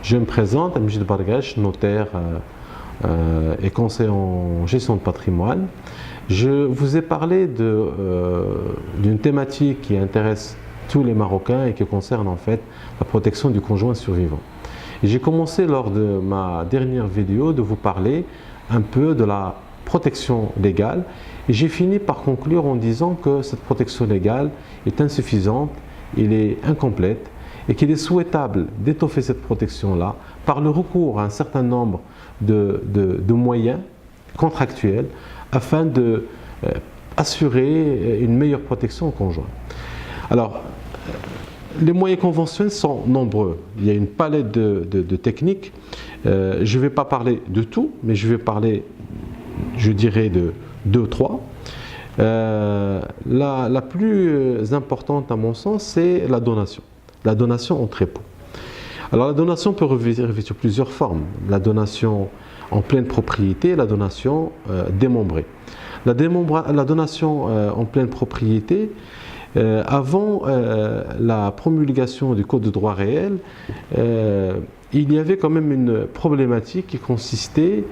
Je me présente, Amjid Bargash, notaire et conseiller en gestion de patrimoine. Je vous ai parlé d'une thématique qui intéresse tous les Marocains et qui concerne en fait la protection du conjoint survivant. J'ai commencé lors de ma dernière vidéo de vous parler un peu de la protection légale et j'ai fini par conclure en disant que cette protection légale est insuffisante, elle est incomplète et qu'il est souhaitable d'étoffer cette protection-là par le recours à un certain nombre de moyens contractuels afin d'assurer une meilleure protection au conjoint. Alors, les moyens conventionnels sont nombreux. Il y a une palette de techniques. Je ne vais pas parler de tout, mais je vais parler, je dirais, de 2 ou 3. La plus importante à mon sens, c'est la donation. La donation entre époux. Alors la donation peut revêtir plusieurs formes. La donation en pleine propriété, la donation démembrée. La donation en pleine propriété, avant la promulgation du Code de droit réel, il y avait quand même une problématique qui consistait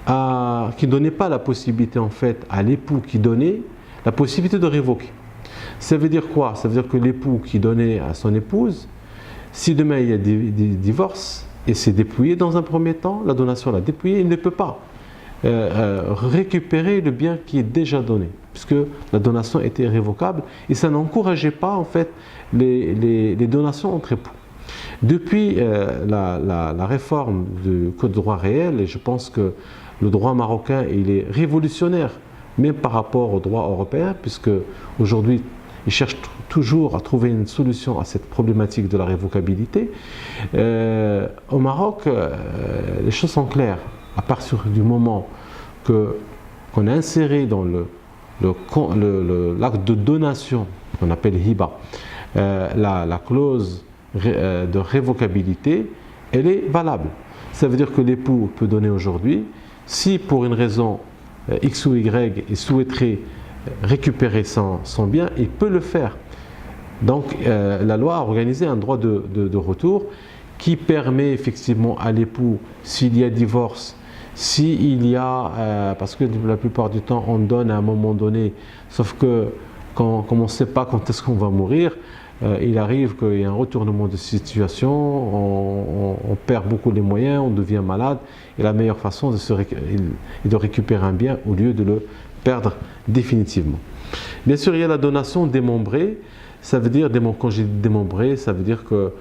qui ne donnait pas la possibilité en fait à l'époux qui donnait la possibilité de révoquer. Ça veut dire quoi? Ça veut dire que l'époux qui donnait à son épouse, si demain il y a des divorces et c'est dépouillé dans un premier temps, la donation l'a dépouillé, il ne peut pas récupérer le bien qui est déjà donné, puisque la donation était irrévocable et ça n'encourageait pas en fait les donations entre époux. Depuis la réforme du Code de droit réel, et je pense que le droit marocain il est révolutionnaire, même par rapport au droit européen, puisque aujourd'hui ils cherchent toujours à trouver une solution à cette problématique de la révocabilité. Au Maroc, les choses sont claires. À partir du moment qu'on a inséré dans l'acte de donation, qu'on appelle hiba, la clause de révocabilité, elle est valable. Ça veut dire que l'époux peut donner aujourd'hui, si pour une raison X ou Y, il souhaiterait récupérer son bien, il peut le faire. Donc la loi a organisé un droit de retour qui permet effectivement à l'époux, s'il y a divorce, s'il y a, parce que la plupart du temps on donne à un moment donné, sauf que comme on ne sait pas quand est-ce qu'on va mourir, il arrive qu'il y ait un retournement de situation, on perd beaucoup les moyens, on devient malade, et la meilleure façon est de récupérer un bien au lieu de le perdre définitivement. Bien sûr, il y a la donation démembrée. Ça veut dire, quand j'ai dit démembré, ça veut dire que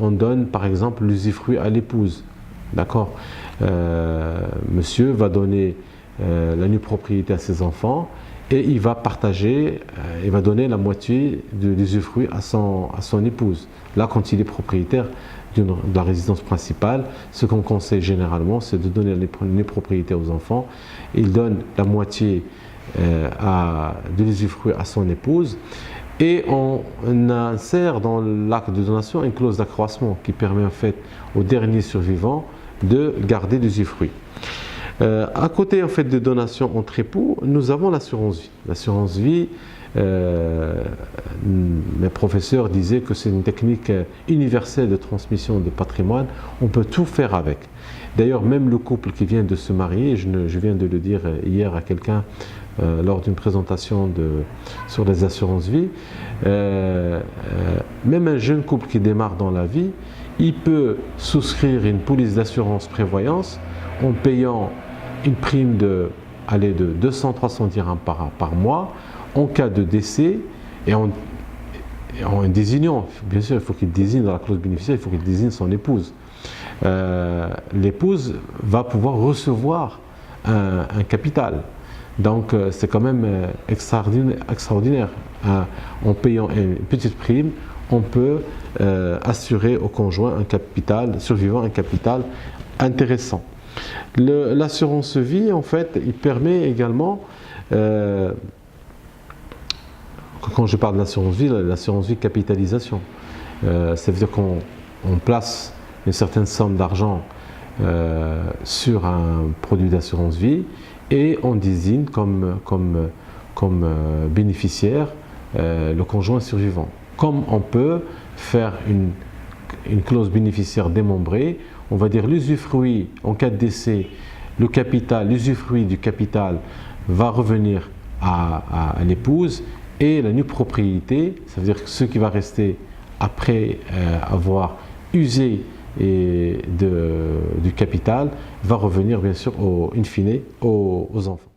on donne par exemple l'usufruit à l'épouse. D'accord, monsieur va donner la nue propriété à ses enfants et il va partager, il va donner la moitié de l'usufruit à son épouse. Là, quand il est propriétaire de la résidence principale, ce qu'on conseille généralement, c'est de donner la nue propriété aux enfants. Il donne la moitié de l'usufruit à son épouse. Et on insère dans l'acte de donation une clause d'accroissement qui permet en fait au dernier survivant de garder l'usufruit. À côté en fait de donation entre époux, nous avons l'assurance vie. L'assurance vie, mes professeurs disaient que c'est une technique universelle de transmission de patrimoine. On peut tout faire avec. D'ailleurs, même le couple qui vient de se marier, je viens de le dire hier à quelqu'un lors d'une présentation sur les assurances vie, même un jeune couple qui démarre dans la vie, il peut souscrire une police d'assurance prévoyance en payant une prime de 200-300 dirhams par mois en cas de décès et en désignant, bien sûr il faut qu'il désigne dans la clause bénéficiaire, il faut qu'il désigne son épouse. L'épouse va pouvoir recevoir un capital. Donc c'est quand même extraordinaire. En payant une petite prime, on peut assurer au conjoint un capital, survivant un capital intéressant. L'assurance vie, en fait, il permet également, quand je parle de l'assurance vie capitalisation. Ça veut dire qu'on place une certaine somme d'argent sur un produit d'assurance vie et on désigne comme bénéficiaire le conjoint survivant. Comme on peut faire une une clause bénéficiaire démembrée, on va dire l'usufruit en cas de décès, le capital, l'usufruit du capital va revenir à l'épouse, et la nue propriété, ça veut dire que ce qui va rester après avoir usé du capital va revenir bien sûr in fine aux enfants.